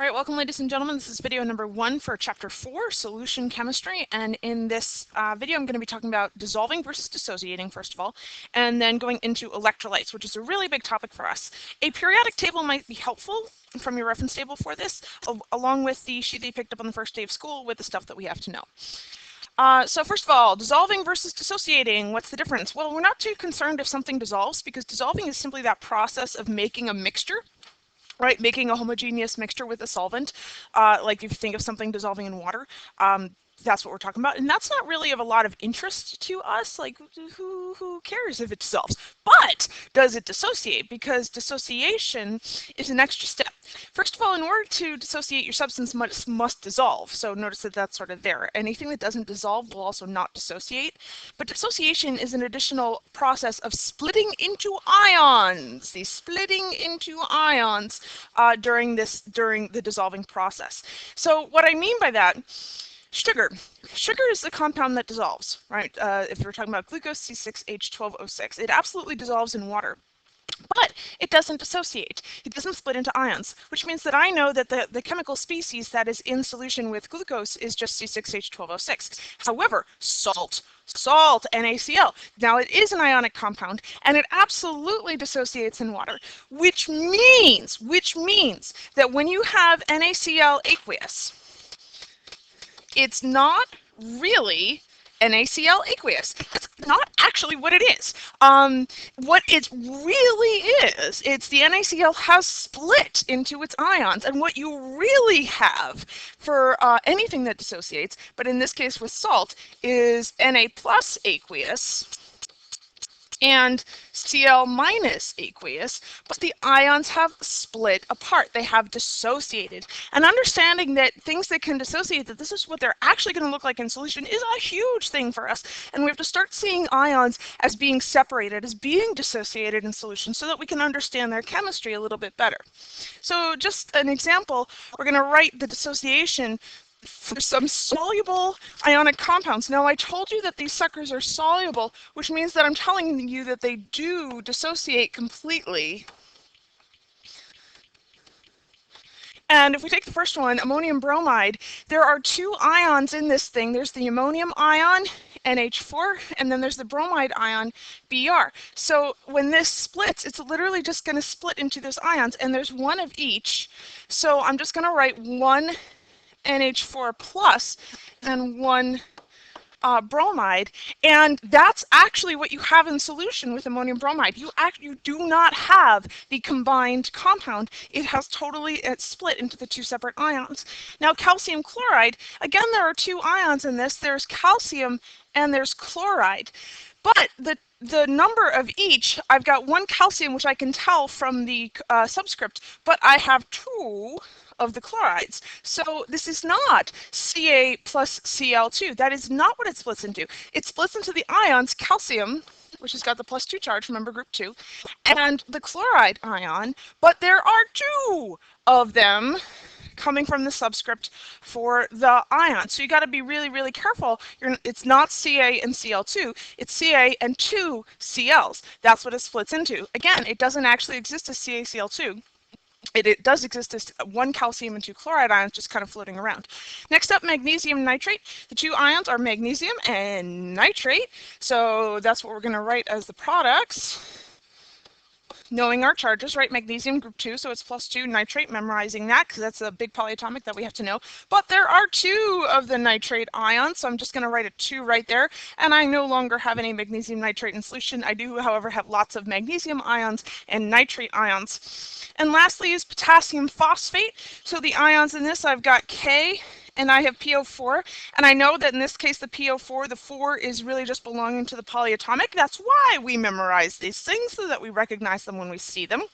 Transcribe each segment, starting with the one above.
All right, welcome ladies and gentlemen. This is video number 1 for chapter 4, solution chemistry. And in this video, I'm going to be talking about dissolving versus dissociating, first of all, and then going into electrolytes, which is a really big topic for us. A periodic table might be helpful from your reference table for this, along with the sheet that you picked up on the first day of school with the stuff that we have to know. So first of all, dissolving versus dissociating, what's the difference? Well, we're not too concerned if something dissolves, because dissolving is simply that process of making a mixture. Right, making a homogeneous mixture with a solvent, like if you think of something dissolving in water, that's what we're talking about. And that's not really of a lot of interest to us, like who cares if it dissolves? But does it dissociate? Because dissociation is an extra step. First of all, in order to dissociate, your substance must dissolve. So notice that that's sort of there. Anything that doesn't dissolve will also not dissociate. But dissociation is an additional process of splitting into ions. The splitting into ions during the dissolving process. So what I mean by that, sugar is the compound that dissolves, right? If we're talking about glucose, C6H12O6, it absolutely dissolves in water. But it doesn't dissociate. It doesn't split into ions, which means that I know that the chemical species that is in solution with glucose is just C6H12O6. However, salt, NaCl. Now it is an ionic compound, and it absolutely dissociates in water, which means that when you have NaCl aqueous, it's not really NaCl aqueous. That's not actually what it is. What it really is, it's the NaCl has split into its ions, and what you really have for anything that dissociates, but in this case with salt, is Na plus aqueous and Cl minus aqueous, but the ions have split apart. They have dissociated. And understanding that things that can dissociate, that this is what they're actually going to look like in solution, is a huge thing for us. And we have to start seeing ions as being separated, as being dissociated in solution, so that we can understand their chemistry a little bit better. So just an example, we're going to write the dissociation for some soluble ionic compounds. Now, I told you that these suckers are soluble, which means that I'm telling you that they do dissociate completely. And if we take the first one, ammonium bromide, there are two ions in this thing. There's the ammonium ion, NH4, and then there's the bromide ion, Br. So when this splits, it's literally just going to split into those ions, and there's one of each. So I'm just going to write one NH4 plus and one bromide, and that's actually what you have in solution with ammonium bromide. You do not have the combined compound. It has totally split into the two separate ions. Now calcium chloride, again, there are two ions in this. There's calcium and there's chloride, but the number of each, I've got one calcium, which I can tell from the subscript, but I have two of the chlorides. So this is not Ca plus Cl2. That is not what it splits into. It splits into the ions calcium, which has got the +2 charge, remember group 2, and the chloride ion, but there are two of them coming from the subscript for the ion. So you got to be really, really careful. It's not Ca and Cl2, it's Ca and two Cls. That's what it splits into. Again, it doesn't actually exist as CaCl2. It does exist as one calcium and two chloride ions just kind of floating around. Next up, magnesium nitrate. The two ions are magnesium and nitrate. So that's what we're going to write as the products. Knowing our charges, right? Magnesium group 2, so it's +2 nitrate, memorizing that because that's a big polyatomic that we have to know. But there are two of the nitrate ions, so I'm just going to write a 2 right there. And I no longer have any magnesium nitrate in solution. I do, however, have lots of magnesium ions and nitrate ions. And lastly is potassium phosphate. So the ions in this, I've got K, and I have PO4, and I know that in this case the PO4, the 4 is really just belonging to the polyatomic. That's why we memorize these things, so that we recognize them when we see them.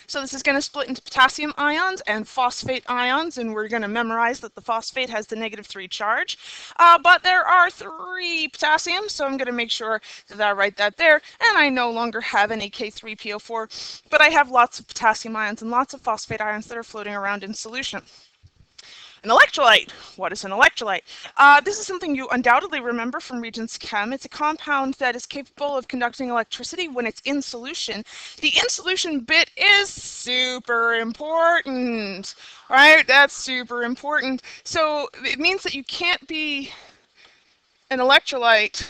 So this is going to split into potassium ions and phosphate ions, and we're going to memorize that the phosphate has the -3 charge. But there are 3 potassiums, so I'm going to make sure that I write that there. And I no longer have any K3PO4, but I have lots of potassium ions and lots of phosphate ions that are floating around in solution. An electrolyte. What is an electrolyte? This is something you undoubtedly remember from Regents Chem. It's a compound that is capable of conducting electricity when it's in solution. The in solution bit is super important, right? That's super important. So it means that you can't be an electrolyte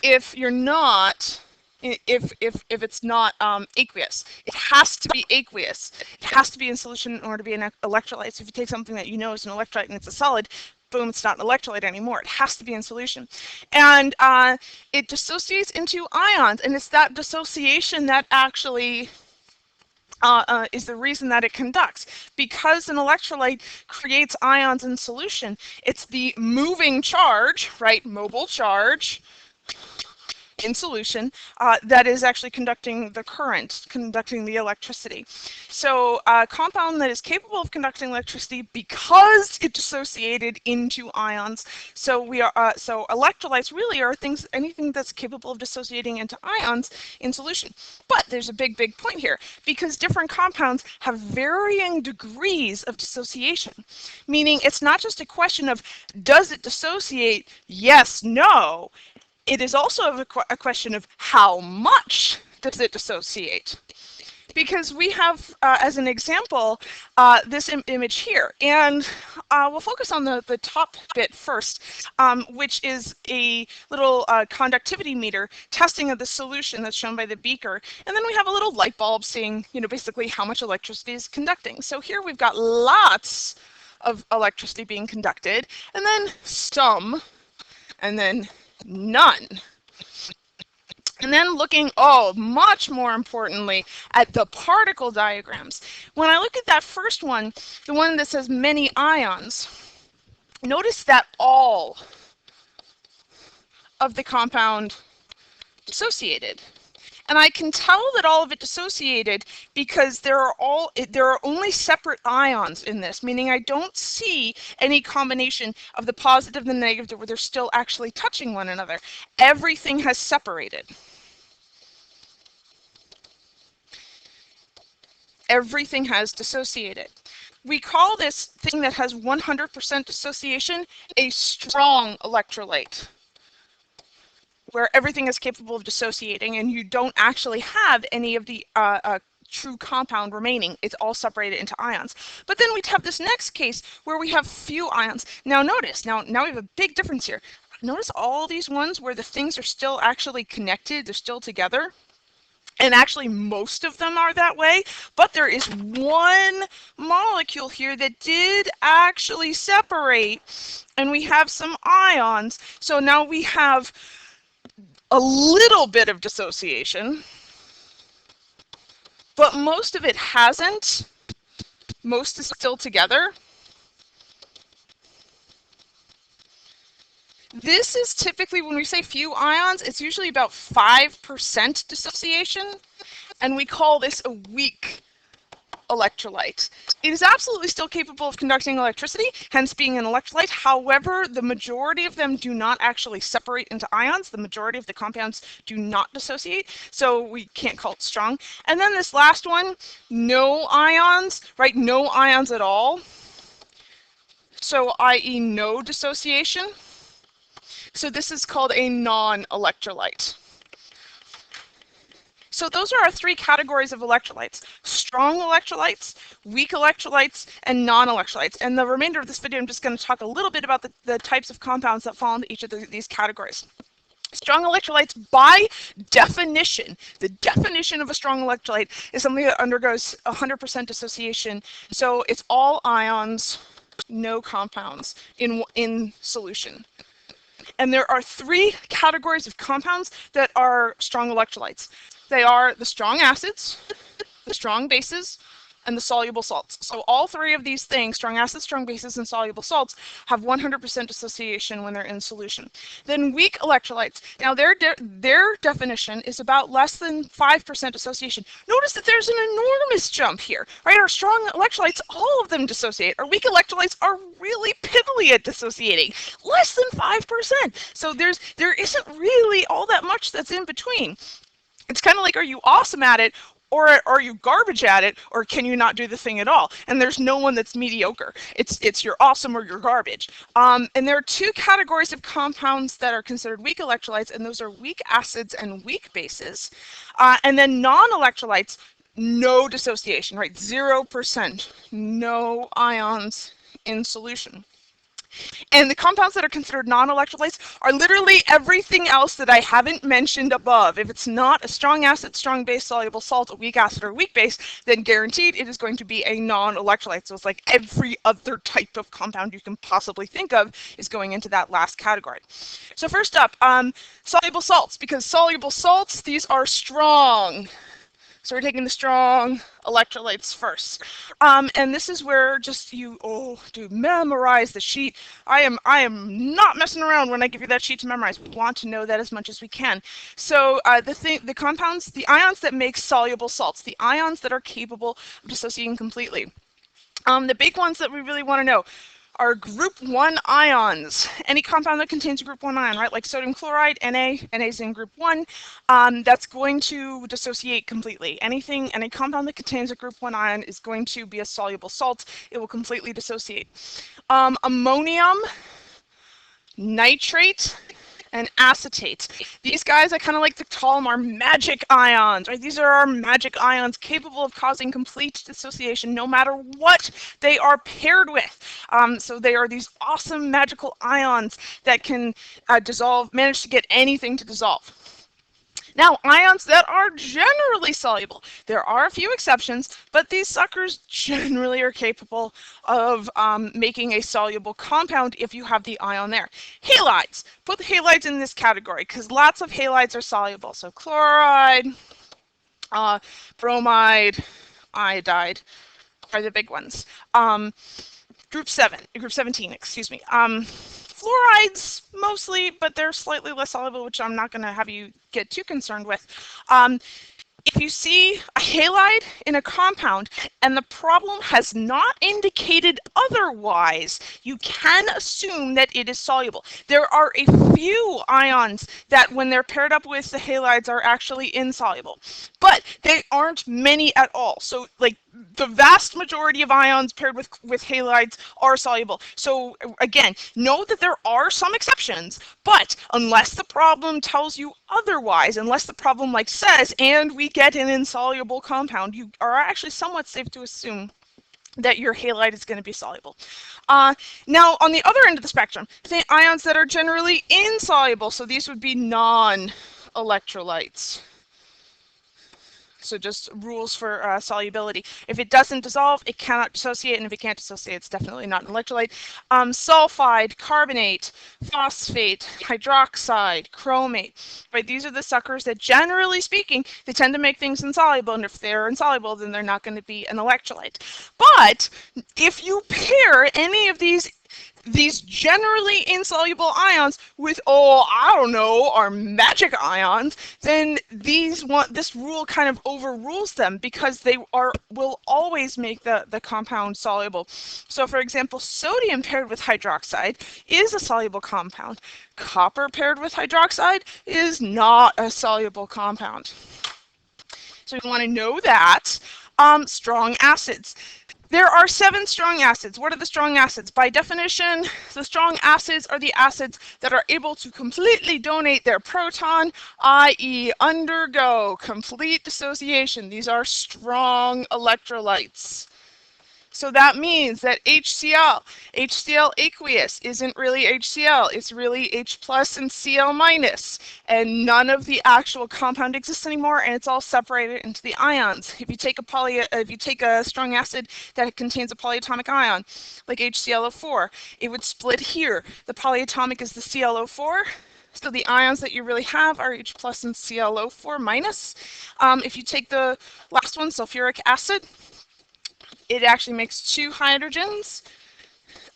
if you're not, if it's not aqueous. It has to be aqueous. It has to be in solution in order to be an electrolyte. So if you take something that you know is an electrolyte and it's a solid, boom, it's not an electrolyte anymore. It has to be in solution. And it dissociates into ions, and it's that dissociation that actually is the reason that it conducts. Because an electrolyte creates ions in solution, it's the moving charge, right, mobile charge, in solution that is actually conducting the current, conducting the electricity. So a compound that is capable of conducting electricity because it dissociated into ions. So we are so electrolytes really are things, anything that's capable of dissociating into ions in solution. But there's a big point here, because different compounds have varying degrees of dissociation, meaning it's not just a question of does it dissociate, yes, no. It is also a question of how much does it dissociate? Because we have, as an example, this image here. And we'll focus on the top bit first, which is a little conductivity meter testing of the solution that's shown by the beaker. And then we have a little light bulb seeing, basically how much electricity is conducting. So here we've got lots of electricity being conducted, and then some, and then none. And then looking, much more importantly, at the particle diagrams. When I look at that first one, the one that says many ions, notice that all of the compound dissociated. And I can tell that all of it dissociated because there are only separate ions in this, meaning I don't see any combination of the positive and the negative where they're still actually touching one another. Everything has separated. Everything has dissociated. We call this thing that has 100% dissociation a strong electrolyte, where everything is capable of dissociating and you don't actually have any of the true compound remaining. It's all separated into ions. But then we have this next case where we have few ions. Now notice, now we have a big difference here. Notice all these ones where the things are still actually connected, they're still together. And actually most of them are that way, but there is one molecule here that did actually separate, and we have some ions. So now we have a little bit of dissociation, but most of it hasn't. Most is still together. This is typically, when we say few ions, it's usually about 5% dissociation, and we call this a weak electrolyte. It is absolutely still capable of conducting electricity, hence being an electrolyte. However, the majority of them do not actually separate into ions. The majority of the compounds do not dissociate, so we can't call it strong. And then this last one, no ions, right? No ions at all. So i.e. no dissociation. So this is called a non-electrolyte. So those are our three categories of electrolytes: strong electrolytes, weak electrolytes, and non-electrolytes. And the remainder of this video, I'm just going to talk a little bit about the types of compounds that fall into each of these categories. Strong electrolytes, by definition, the definition of a strong electrolyte is something that undergoes 100% dissociation. So it's all ions, no compounds in solution. And there are three categories of compounds that are strong electrolytes. They are the strong acids, the strong bases, and the soluble salts. So all three of these things, strong acids, strong bases, and soluble salts, have 100% dissociation when they're in solution. Then weak electrolytes. Now their definition is about less than 5% dissociation. Notice that there's an enormous jump here, right? Our strong electrolytes, all of them dissociate. Our weak electrolytes are really piddly at dissociating, less than 5%. So there isn't really all that much that's in between. It's kind of like, are you awesome at it, or are you garbage at it, or can you not do the thing at all? And there's no one that's mediocre. It's you're awesome or you're garbage. And there are two categories of compounds that are considered weak electrolytes, and those are weak acids and weak bases. And then non-electrolytes, no dissociation, right? 0%, no ions in solution. And the compounds that are considered non-electrolytes are literally everything else that I haven't mentioned above. If it's not a strong acid, strong base, soluble salt, a weak acid, or a weak base, then guaranteed it is going to be a non-electrolyte. So it's like every other type of compound you can possibly think of is going into that last category. So first up, soluble salts, because soluble salts, these are strong. So we're taking the strong electrolytes first. And this is where just memorize the sheet. I am not messing around when I give you that sheet to memorize. We want to know that as much as we can. So the ions that make soluble salts, the ions that are capable of dissociating completely. The big ones that we really want to know are group 1 ions. Any compound that contains a group 1 ion, right? Like sodium chloride, Na is in group 1, that's going to dissociate completely. Any compound that contains a group 1 ion is going to be a soluble salt. It will completely dissociate. Ammonium, nitrate, and acetate. These guys, I kind of like to call them our magic ions, right? These are our magic ions capable of causing complete dissociation no matter what they are paired with. So they are these awesome magical ions that can manage to get anything to dissolve. Now, ions that are generally soluble. There are a few exceptions, but these suckers generally are capable of making a soluble compound if you have the ion there. Halides. Put the halides in this category because lots of halides are soluble. So chloride, bromide, iodide are the big ones. Group 17, excuse me. Fluorides mostly, but they're slightly less soluble, which I'm not going to have you get too concerned with. If you see a halide in a compound and the problem has not indicated otherwise, you can assume that it is soluble. There are a few ions that when they're paired up with the halides are actually insoluble, but they aren't many at all. So like the vast majority of ions paired with halides are soluble. So again, know that there are some exceptions, but unless the problem tells you otherwise, unless the problem like says, and we get an insoluble compound, you are actually somewhat safe to assume that your halide is going to be soluble. Now, on the other end of the spectrum, the ions that are generally insoluble, so these would be non-electrolytes. So just rules for solubility. If it doesn't dissolve, it cannot dissociate, and if it can't dissociate, it's definitely not an electrolyte. Sulfide, carbonate, phosphate, hydroxide, chromate, right? These are the suckers that, generally speaking, they tend to make things insoluble, and if they're insoluble, then they're not going to be an electrolyte. But if you pair any of these generally insoluble ions with, our magic ions, then this rule kind of overrules them because they will always make the compound soluble. So for example, sodium paired with hydroxide is a soluble compound. Copper paired with hydroxide is not a soluble compound. So you want to know that. Strong acids. There are 7 strong acids. What are the strong acids? By definition, the strong acids are the acids that are able to completely donate their proton, i.e. undergo complete dissociation. These are strong electrolytes. So that means that HCl aqueous isn't really HCl, it's really H plus and Cl minus, and none of the actual compound exists anymore, and it's all separated into the ions. If you take a strong acid that contains a polyatomic ion, like HClO4, it would split here. The polyatomic is the ClO4. So the ions that you really have are H plus and ClO4 minus. If you take the last one, sulfuric acid, it actually makes 2 hydrogens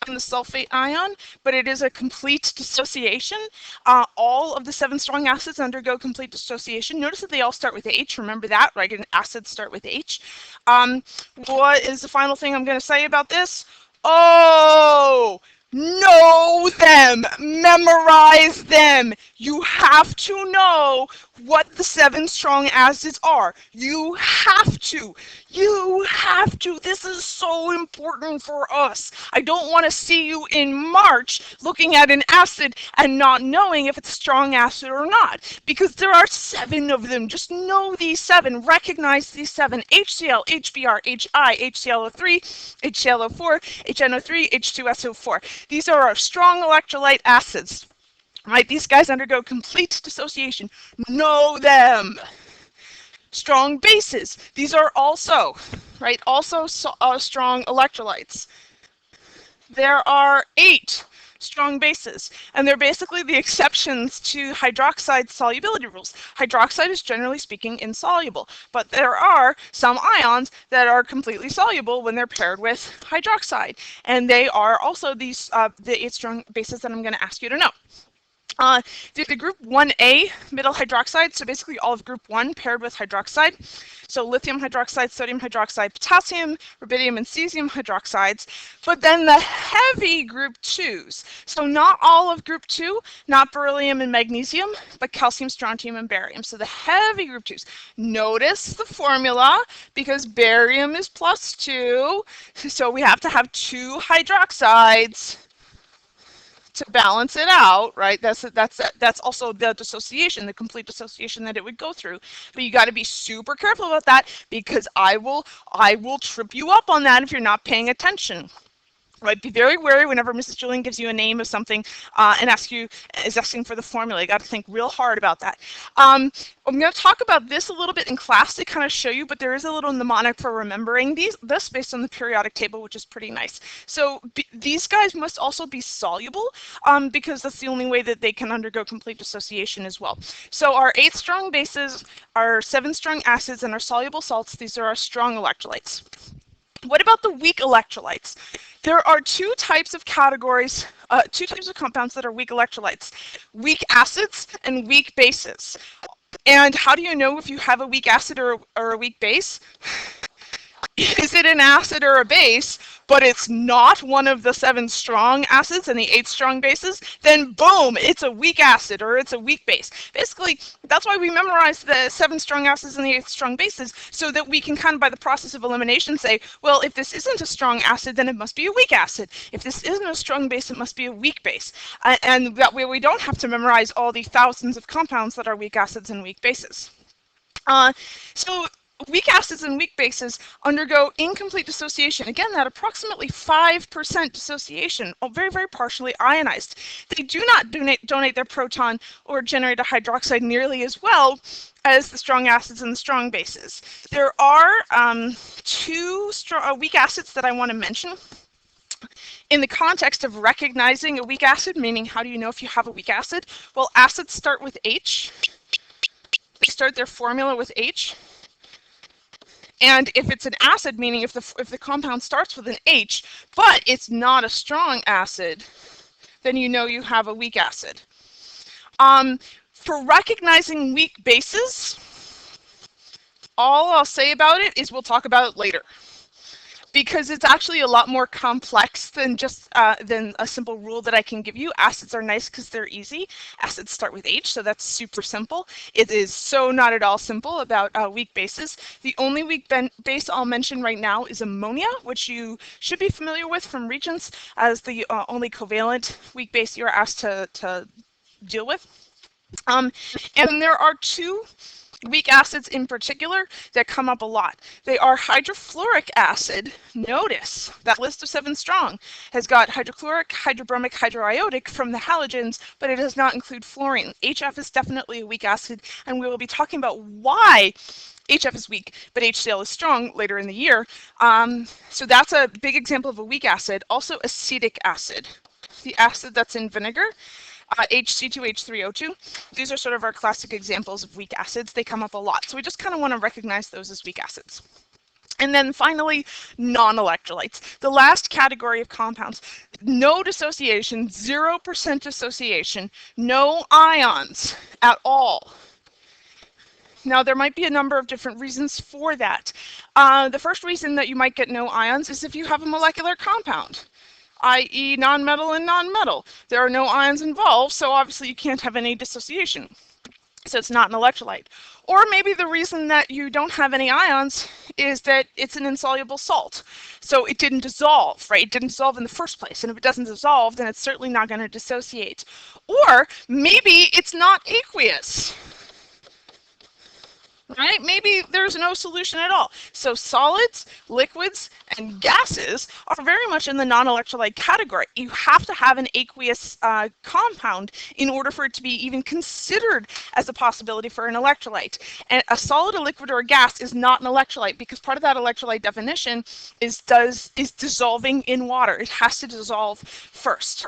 on the sulfate ion, but it is a complete dissociation. All of the 7 strong acids undergo complete dissociation. Notice that they all start with H. Remember that, right? And acids start with H. What is the final thing I'm going to say about this? Oh, Know them, memorize them. You have to know what the 7 strong acids are. You have to. You have to. This is so important for us. I don't want to see you in March looking at an acid and not knowing if it's a strong acid or not, because there are 7 of them. Just know these 7. Recognize these 7. HCl, HBr, HI, HClO3, HClO4, HNO3, H2SO4. These are our strong electrolyte acids. Right? These guys undergo complete dissociation. Know them. Strong bases. These are also, right, also strong electrolytes. There are 8 strong bases, and they're basically the exceptions to hydroxide solubility rules. Hydroxide is generally speaking insoluble, but there are some ions that are completely soluble when they're paired with hydroxide, and they are also these the 8 strong bases that I'm going to ask you to know. The group 1A middle hydroxide, so basically all of group 1 paired with hydroxide. So lithium hydroxide, sodium hydroxide, potassium, rubidium, and cesium hydroxides. But then the heavy group 2s. So not all of group 2, not beryllium and magnesium, but calcium, strontium, and barium. So the heavy group 2s. Notice the formula, because barium is +2. So we have to have 2 hydroxides to balance it out, right? That's also the dissociation, the complete dissociation that it would go through. But you got to be super careful about that, because I will trip you up on that if you're not paying attention. Right, be very wary whenever Mrs. Julian gives you a name of something and is asking for the formula. You got to think real hard about that. I'm going to talk about this a little bit in class to kind of show you, but there is a little mnemonic for remembering this based on the periodic table, which is pretty nice. So these guys must also be soluble because that's the only way that they can undergo complete dissociation as well. So our 8 strong bases, our 7 strong acids, and our soluble salts, these are our strong electrolytes. What about the weak electrolytes? There are 2 types of categories, 2 types of compounds that are weak electrolytes: weak acids and weak bases. And how do you know if you have a weak acid or a weak base? Is it an acid or a base, but it's not one of the 7 strong acids and the 8 strong bases? Then boom, it's a weak acid or it's a weak base. Basically, that's why we memorize the 7 strong acids and the 8 strong bases, so that we can kind of, by the process of elimination, say, well, if this isn't a strong acid, then it must be a weak acid. If this isn't a strong base, it must be a weak base. And that way we don't have to memorize all the thousands of compounds that are weak acids and weak bases. So weak acids and weak bases undergo incomplete dissociation. Again, at approximately 5% dissociation, very, very partially ionized. They do not donate their proton or generate a hydroxide nearly as well as the strong acids and the strong bases. There are 2 weak acids that I want to mention in the context of recognizing a weak acid, meaning how do you know if you have a weak acid? Well, acids start with H. They start their formula with H. And if it's an acid, meaning if the compound starts with an H, but it's not a strong acid, then you know you have a weak acid. For recognizing weak bases, all I'll say about it is we'll talk about it later, because it's actually a lot more complex than just than a simple rule that I can give you. Acids are nice because they're easy. Acids start with H, so that's super simple. It is so not at all simple about weak bases. The only weak base I'll mention right now is ammonia, which you should be familiar with from Regents as the only covalent weak base you're asked to deal with. And there are 2 weak acids in particular that come up a lot. They are hydrofluoric acid. Notice that list of 7 strong has got hydrochloric, hydrobromic, hydroiodic from the halogens, but it does not include fluorine. HF is definitely a weak acid, and we will be talking about why HF is weak, but HCl is strong later in the year. So that's a big example of a weak acid. Also acetic acid, the acid that's in vinegar. HC2H3O2. These are sort of our classic examples of weak acids. They come up a lot. So we just kind of want to recognize those as weak acids. And then finally, non-electrolytes. The last category of compounds, no dissociation, 0% dissociation, no ions at all. Now, there might be a number of different reasons for that. The first reason that you might get no ions is if you have a molecular compound. i.e. nonmetal and nonmetal. There are no ions involved, so obviously you can't have any dissociation. So it's not an electrolyte. Or maybe the reason that you don't have any ions is that it's an insoluble salt. So it didn't dissolve, right? It didn't dissolve in the first place. And if it doesn't dissolve, then it's certainly not going to dissociate. Or maybe it's not aqueous. Right? Maybe there's no solution at all. So solids, liquids, and gases are very much in the non-electrolyte category. You have to have an aqueous compound in order for it to be even considered as a possibility for an electrolyte. And a solid, a liquid, or a gas is not an electrolyte because part of that electrolyte definition is dissolving in water. It has to dissolve first.